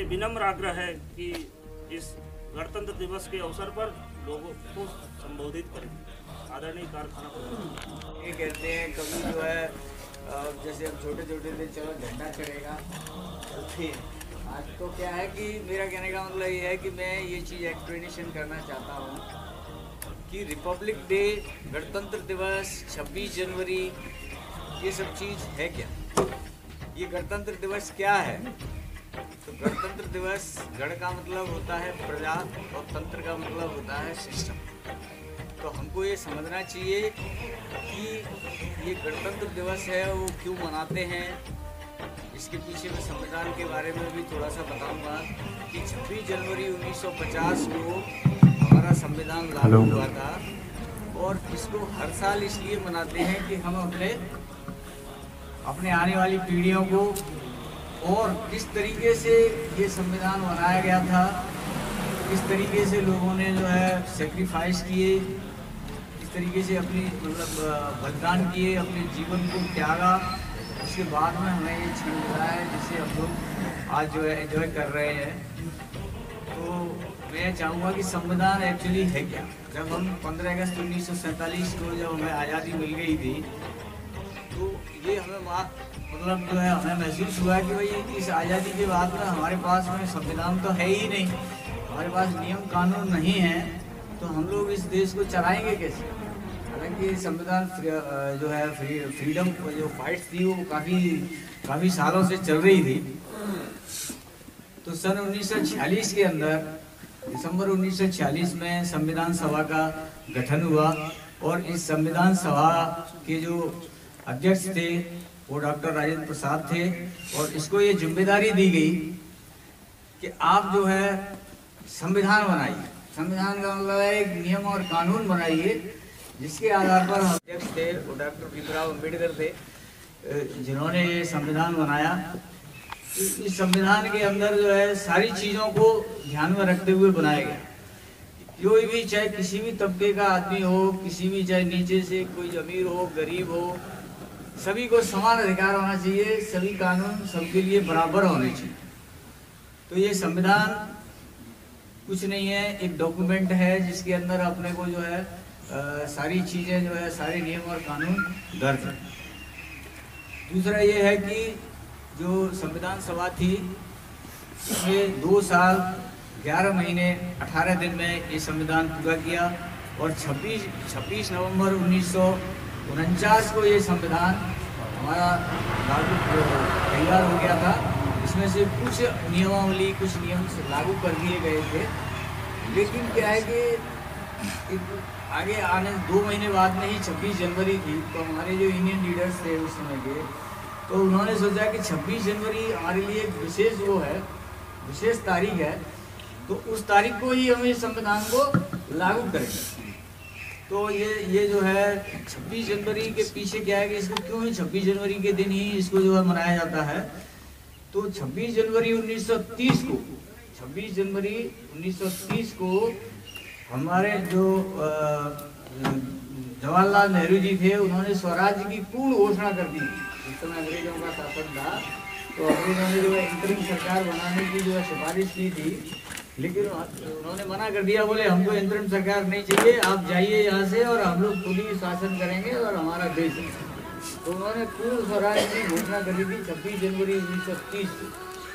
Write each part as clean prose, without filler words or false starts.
विनम्र आग्रह है कि इस गणतंत्र दिवस के अवसर पर लोगों को संबोधित करें। आदरणीय कारखाना प्रमुख ये कहते हैं कभी जो है जैसे हम छोटे छोटे थे चलो झंडा चढ़ेगा, तो फिर आज तो क्या है कि मेरा कहने का मतलब ये है कि मैं ये चीज़ एक्सप्लेनेशन करना चाहता हूँ कि रिपब्लिक डे, गणतंत्र दिवस, 26 जनवरी, ये सब चीज़ है क्या? ये गणतंत्र दिवस क्या है? तो गणतंत्र दिवस, गण का मतलब होता है प्रजा और तंत्र का मतलब होता है सिस्टम। तो हमको ये समझना चाहिए कि ये गणतंत्र दिवस है वो क्यों मनाते हैं। इसके पीछे मैं संविधान के बारे में भी थोड़ा सा बताऊंगा कि 26 जनवरी 1950 को हमारा संविधान लागू हुआ था और इसको हर साल इसलिए मनाते हैं कि हम अपने आने वाली पीढ़ियों को और किस तरीके से ये संविधान बनाया गया था, किस तरीके से लोगों ने जो है सेक्रीफाइस किए, किस तरीके से अपनी मतलब बलिदान किए, अपने जीवन को त्यागा, उसके बाद में हमें ये क्षण मिला है जिसे हम लोग आज जो है एंजॉय कर रहे हैं। तो मैं चाहूँगा कि संविधान एक्चुअली है क्या। जब हम 15 अगस्त 1947 को जब हमें आज़ादी मिल गई थी तो ये हमें मतलब जो है हमें महसूस हुआ कि भाई इस आज़ादी के बाद में हमारे पास में संविधान तो है ही नहीं, हमारे पास नियम कानून नहीं है, तो हम लोग इस देश को चलाएंगे कैसे। हालांकि संविधान जो है फ्रीडम जो फाइट थी वो काफ़ी सालों से चल रही थी। तो सन 1946 के अंदर दिसंबर 1946 में संविधान सभा का गठन हुआ और इस संविधान सभा के जो अध्यक्ष थे वो डॉक्टर राजेंद्र प्रसाद थे और इसको ये जिम्मेदारी दी गई कि आप जो है संविधान बनाइए। संविधान का मतलब है एक नियम और कानून बनाइए जिसके आधार पर अध्यक्ष थे वो डॉक्टर भीमराव अम्बेडकर थे जिन्होंने ये संविधान बनाया। इस संविधान के अंदर जो है सारी चीज़ों को ध्यान में रखते हुए बनाया गया। कोई भी चाहे किसी भी तबके का आदमी हो, किसी भी चाहे नीचे से कोई अमीर हो, गरीब हो, सभी को समान अधिकार होना चाहिए, सभी कानून सबके लिए बराबर होने चाहिए। तो ये संविधान कुछ नहीं है, एक डॉक्यूमेंट है जिसके अंदर अपने को जो है सारी चीज़ें जो है सारे नियम और कानून दर्ज है। दूसरा ये है कि जो संविधान सभा थी इसमें 2 साल 11 महीने 18 दिन में ये संविधान पूरा किया और 26 नवंबर 1949 को ये संविधान हमारा लागू तैयार हो गया था। इसमें से कुछ नियमावली, कुछ नियम लागू कर दिए गए थे, लेकिन क्या है कि आगे आने 2 महीने बाद में ही 26 जनवरी थी। तो हमारे जो इंडियन लीडर्स थे उस समय के, तो उन्होंने सोचा कि 26 जनवरी हमारे लिए एक विशेष वो है, विशेष तारीख है, तो उस तारीख को ही हम इस संविधान को लागू करेंगे। तो ये जो है 26 जनवरी के पीछे क्या है कि इसको क्यों ही 26 जनवरी के दिन ही इसको जो है मनाया जाता है। तो 26 जनवरी 1930 को 26 जनवरी 1930 को हमारे जो जवाहरलाल नेहरू जी थे उन्होंने स्वराज की पूर्ण घोषणा कर दी। इस समय अंग्रेजों का शासन था तो अंग्रेजों ने जो है इंतरिम सरकार बनाने की जो है सिफारिश की थी, लेकिन उन्होंने मना कर दिया, बोले हमको इंतरिम सरकार नहीं चाहिए, आप जाइए यहाँ से और हम लोग खुद ही शासन करेंगे और हमारा देश है। तो उन्होंने पूर्ण स्वराज की घोषणा करी थी 26 जनवरी 1930 को।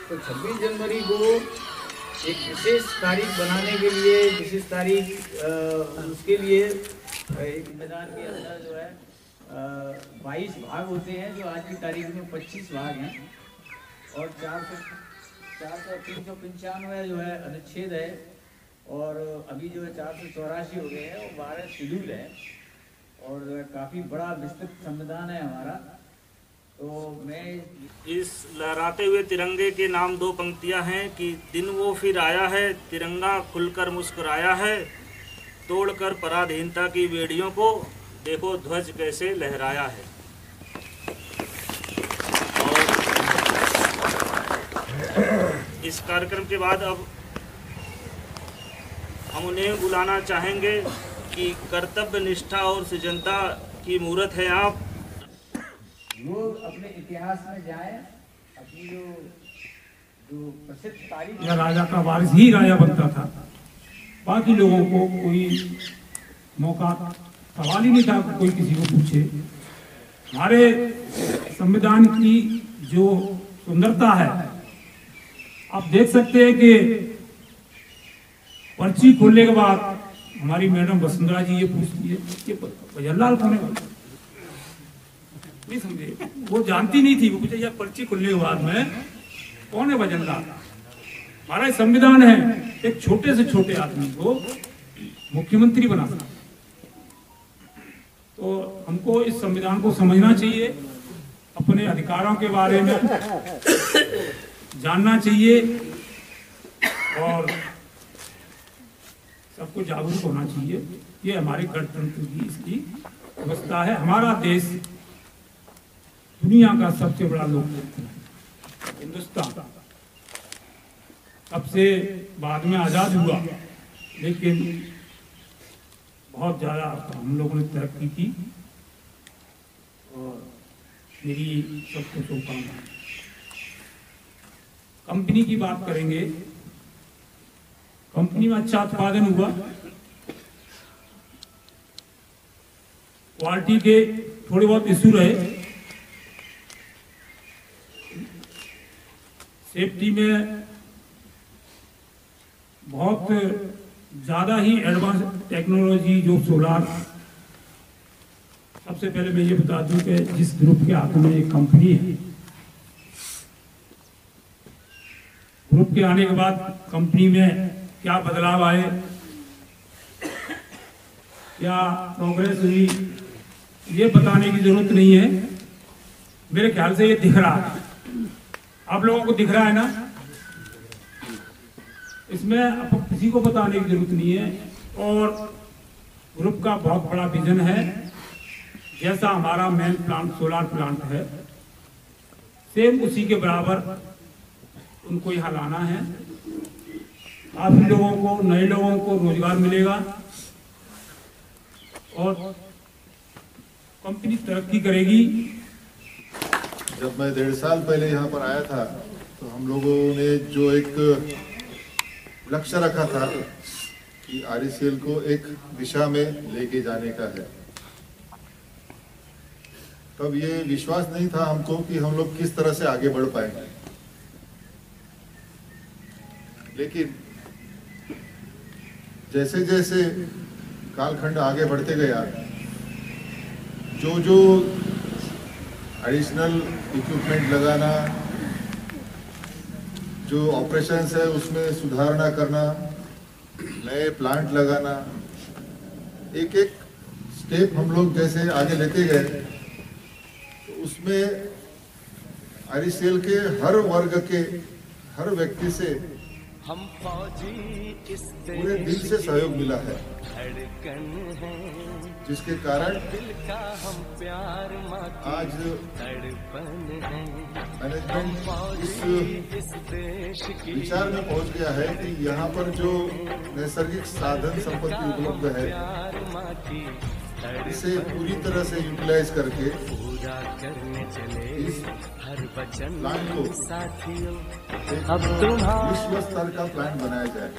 तो 26 जनवरी को एक विशेष तारीख बनाने के लिए, विशेष तारीख उसके लिए एक संविधान के अंदर जो है 22 भाग होते हैं, जो आज की तारीख में 25 भाग हैं और 395 जो है अनुच्छेद है और अभी जो है 484 हो गए हैं और 12 शेड्यूल है और जो है काफ़ी बड़ा विस्तृत संविधान है हमारा। तो मैं इस लहराते हुए तिरंगे के नाम 2 पंक्तियां हैं कि दिन वो फिर आया है, तिरंगा खुलकर मुस्कुराया है, तोड़कर पराधीनता की बेड़ियों को देखो ध्वज कैसे लहराया है। और इस कार्यक्रम के बाद अब हम उन्हें बुलाना चाहेंगे कि कर्तव्य निष्ठा और सृजनता की मूर्त है आप। लोग अपने इतिहास में जाएं, अपनी जो जो प्रसिद्ध तारीख या राजा का वारिस ही राजा बनता था, बाकी लोगों को कोई मौका सवाल ही नहीं था कोई किसी को पूछे। हमारे संविधान की जो सुंदरता है, आप देख सकते हैं कि पर्ची खोलने के बाद हमारी मैडम वसुंधरा जी ये पूछती है कि भजनलाल कौन है, नहीं समझे, वो जानती नहीं थी। वो पूछे यार पर्ची खुलने के बाद में कौन है भजनलाल। हमारा संविधान है एक छोटे से छोटे आदमी को मुख्यमंत्री बना सकता। तो हमको इस संविधान को समझना चाहिए, अपने अधिकारों के बारे में जानना चाहिए और सबको जागरूक होना चाहिए। ये हमारे गणतंत्र की इसकी व्यवस्था है। हमारा देश दुनिया का सबसे बड़ा लोकतंत्र है। हिंदुस्तान सबसे बाद में आजाद हुआ, लेकिन बहुत ज्यादा हम लोगों ने तरक्की की और मेरी सबको शुभकामनाएं। कंपनी की बात करेंगे, कंपनी में अच्छा उत्पादन हुआ, क्वालिटी के थोड़े बहुत इशू रहे, सेफ्टी में बहुत ज्यादा ही एडवांस टेक्नोलॉजी जो सोलार। सबसे पहले मैं ये बता दूं कि जिस ग्रुप के हाथ में एक कंपनी है, ग्रुप के आने के बाद कंपनी में क्या बदलाव आए, क्या प्रोग्रेस हुई, ये बताने की जरूरत नहीं है। मेरे ख्याल से ये दिख रहा है, आप लोगों को दिख रहा है ना, इसमें आपको किसी को बताने की जरूरत नहीं है। और ग्रुप का बहुत बड़ा विजन है, जैसा हमारा मेन प्लांट सोलार प्लांट है, सेम उसी के बराबर उनको यहाँ लाना है। काफी लोगों को, नए लोगों को रोजगार मिलेगा और कंपनी तरक्की करेगी। जब मैं 1.5 साल पहले यहाँ पर आया था तो हम लोगों ने जो एक लक्ष्य रखा था कि RECL को एक दिशा में लेके जाने का है। तब ये विश्वास नहीं था हमको कि हम लोग किस तरह से आगे बढ़ पाएंगे, लेकिन जैसे जैसे कालखंड आगे बढ़ते गया, जो जो एडिशनल इक्विपमेंट लगाना, जो ऑपरेशंस है उसमें सुधारना करना, नए प्लांट लगाना, एक एक स्टेप हम लोग जैसे आगे लेते गए, तो उसमें RECL के हर वर्ग के हर व्यक्ति से पूरे दिल से सहयोग मिला है, जिसके कारण आज मैनेजमेंट इस विचार में पहुंच गया है कि यहाँ पर जो नैसर्गिक साधन संपत्ति उपलब्ध है, इसे पूरी तरह से यूटिलाइज करके इस प्लांट को विश्व स्तर का प्लांट बनाया जाए।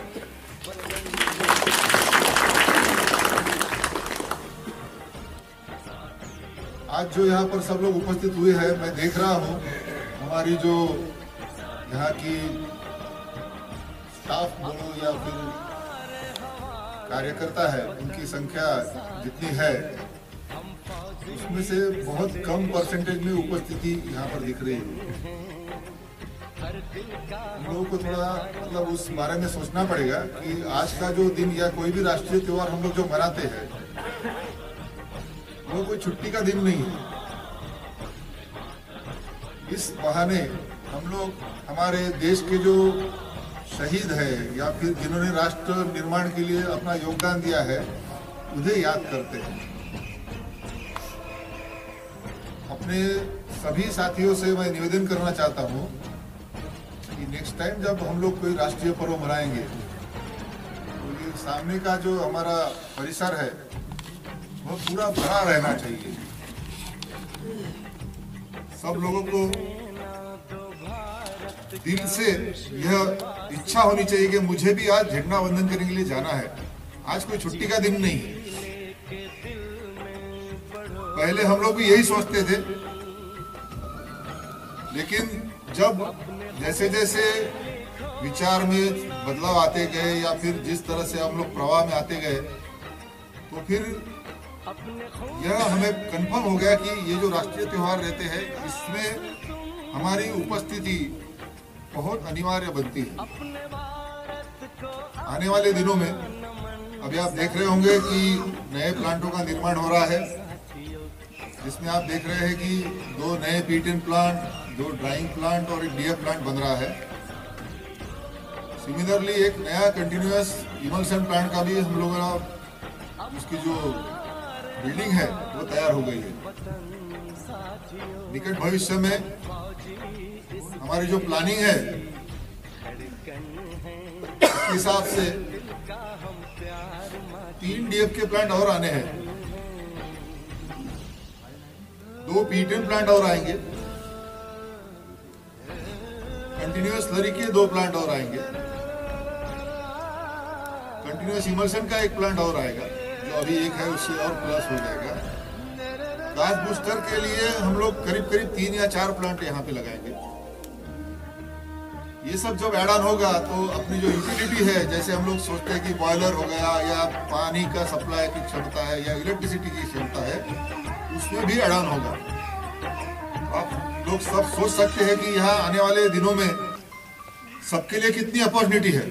आज जो यहाँ पर सब लोग उपस्थित हुए हैं, मैं देख रहा हूँ हमारी जो यहाँ की स्टाफ बोलो या फिर कार्यकर्ता है, उनकी संख्या जितनी है उसमें से बहुत कम परसेंटेज में उपस्थिति यहाँ पर दिख रही है। हम लोगों को थोड़ा मतलब उस बारे में सोचना पड़ेगा कि आज का जो दिन या कोई भी राष्ट्रीय त्योहार हम लोग जो मनाते हैं वो कोई छुट्टी का दिन नहीं है। इस बहाने हम लोग हमारे देश के जो शहीद है या फिर जिन्होंने राष्ट्र निर्माण के लिए अपना योगदान दिया है, उन्हें याद करते हैं। अपने सभी साथियों से मैं निवेदन करना चाहता हूँ कि नेक्स्ट टाइम जब हम लोग कोई राष्ट्रीय पर्व मनाएंगे, तो ये सामने का जो हमारा परिसर है वो पूरा भरा रहना चाहिए। सब लोगों को दिल से यह इच्छा होनी चाहिए कि मुझे भी आज झंडा वंदन करने के लिए जाना है। आज कोई छुट्टी का दिन नहीं है। पहले हम लोग भी यही सोचते थे, लेकिन जब जैसे जैसे विचार में बदलाव आते गए या फिर जिस तरह से हम लोग प्रवाह में आते गए, तो फिर यह हमें कंफर्म हो गया कि ये जो राष्ट्रीय त्योहार रहते हैं इसमें हमारी उपस्थिति बहुत अनिवार्य बनती है। आने वाले दिनों में अभी आप देख रहे होंगे कि नए प्लांटों का निर्माण हो रहा है, जिसमें आप देख रहे हैं कि 2 नए पीट-इन प्लांट, 2 ड्राइंग प्लांट और एक डीएफ प्लांट बन रहा है। सिमिलरली एक नया कंटिन्यूअस इमल्शन प्लांट का भी हम लोगों का उसकी जो बिल्डिंग है वो तैयार हो गई है। निकट भविष्य में हमारी जो प्लानिंग है उसके हिसाब से 3 डीएफ के प्लांट और आने हैं, 2 पीट-इन प्लांट और आएंगे, कंटिन्यूअस स्लरी के 2 प्लांट और आएंगे, कंटिन्यूअस इमल्शन का 1 प्लांट और आएगा, जो अभी 1 है उससे और प्लस हो जाएगा। गैस बूस्टर के लिए हम लोग करीब 3 या 4 प्लांट यहाँ पे लगाएंगे। ये सब जब ऐड ऑन होगा तो अपनी जो यूटिलिटी है, जैसे हम लोग सोचते हैं कि बॉयलर हो गया या पानी का सप्लाई की क्षमता है या इलेक्ट्रिसिटी की क्षमता है, उसमें भी ऐड ऑन होगा। आप लोग सब सोच सकते हैं कि यहाँ आने वाले दिनों में सबके लिए कितनी अपॉर्चुनिटी है।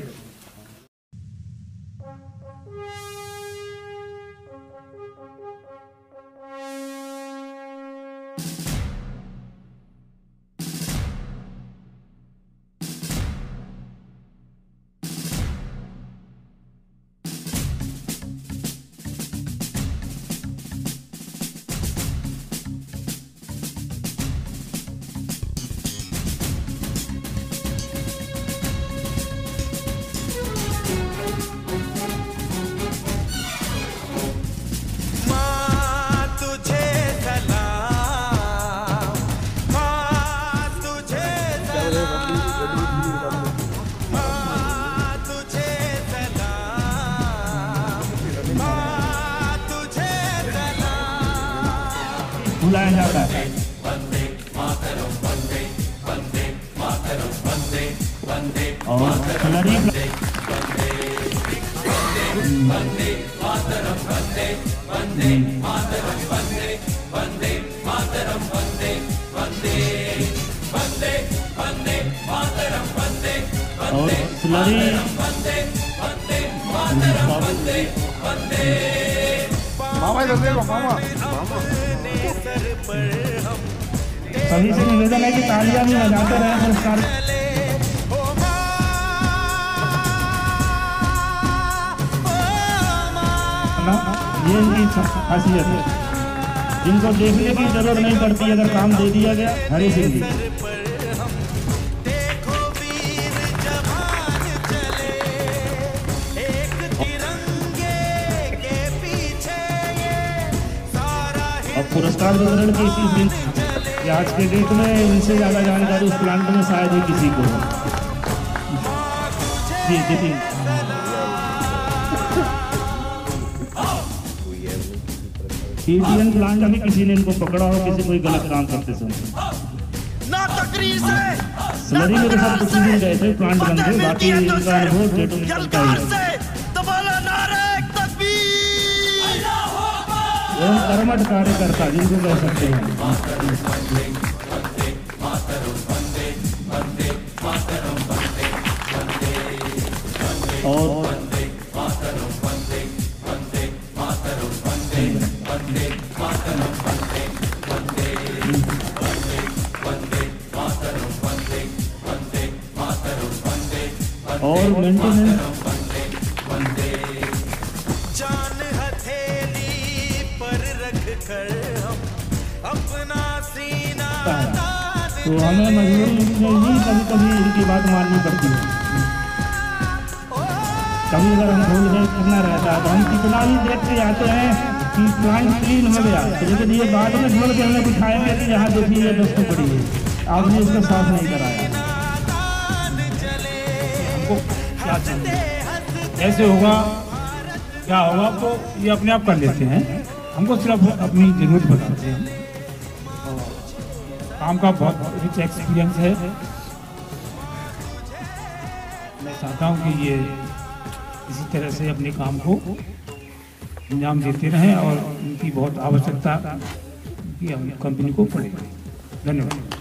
बुलाया जाता है। और कलरी और स्लरी मामा इधर देखो मामा। सभी से निवेदन है कि तालियां भी बजाते रहे पुरस्कार। ये इनकी खासियत है, जिनको देखने की जरूरत नहीं पड़ती अगर काम दे दिया गया। हरी सिंह जी और पुरस्कार वितरण के इसी दिन आज के डेट में इनसे ज़्यादा जानकारी उस प्लांट में शायद ही किसी को हो। जी जी पीटीएन प्लांट अभी किसी ने इनको पकड़ा हो किसी कोई गलत काम करते समय। स्लरी मेरे साथ कुछ दिन गए थे, प्लांट बंद थे, बाकी इनका अनुभव डेटों में चलता ही एवं कर्मठ कार्यकर्ता जिनको कह सकते हैं। और मेंटेनेंस तो हमें मजबूरी में ही कभी कभी इनकी बात माननी पड़ती है। कभी अगर हम भूल गए करना रहता है तो हम कितना ही देख के जाते हैं कि प्लांट क्लीन हो गया, लेकिन ये बाद में छोड़ के हमें दिखाएंगे कि यहाँ देखिए ये दस्तू पड़ी है, आपने इसको साफ नहीं कराया। ऐसे होगा क्या होगा, तो ये अपने आप कर लेते हैं, हमको सिर्फ अपनी ज़रूरत बताते हैं। काम का बहुत रिच एक्सपीरियंस है। मैं चाहता हूँ कि ये इसी तरह से अपने काम को अंजाम देते रहें और उनकी बहुत आवश्यकता की हम कंपनी को पड़ेगी। धन्यवाद।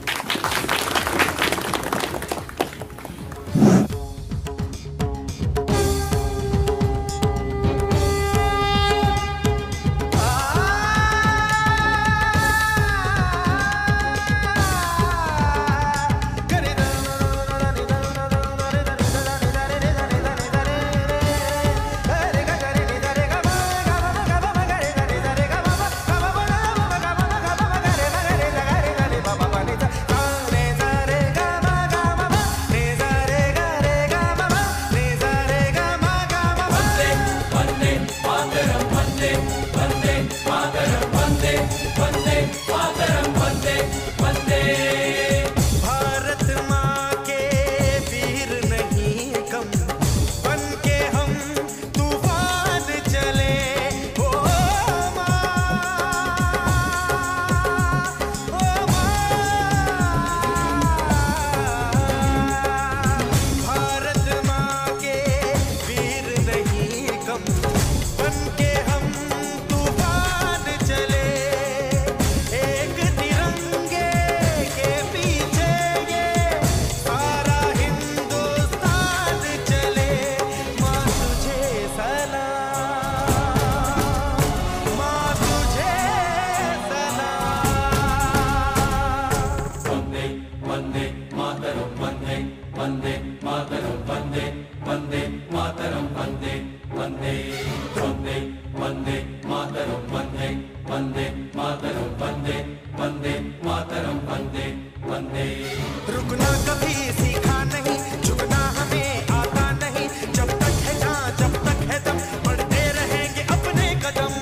रुकना कभी सीखा नहीं, झुकना हमें आता नहीं, जब तक है जान जब तक है दम बढ़ते रहेंगे अपने कदम।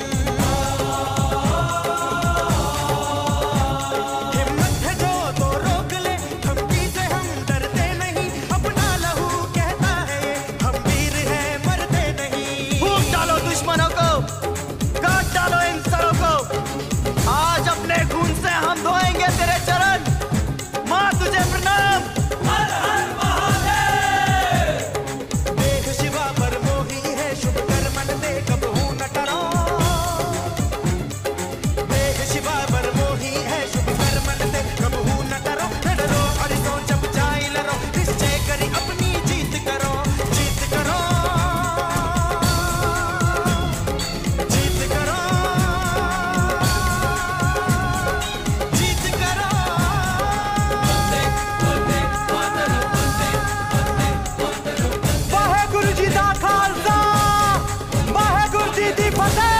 हिम्मत है जो तो रोक ले, धमकी से हम डरते नहीं, अपना लहू कहता है ये हम वीर हैं मरते नहीं। फूंक डालो दुश्मनों को, काट डालो इन सरों को, आज अपने खून से हम धोएंगे तेरे चरण। माँ तुझे प्रणाम। हर हर महादेव। देख शिवा पर मोही है, शुभ कर मन दे कबहू न डरो। देख शिवा पर मोही है, शुभ कर मन दे कबहू न डरो। न डरो अड़सो जब जाए लड़ो, निश्चय करी अपनी जीत करो, जीत करो, जीत करो, जीत करो। वाहेगुरु जी दा खालसा, वाहेगुरु जी दी फतेह।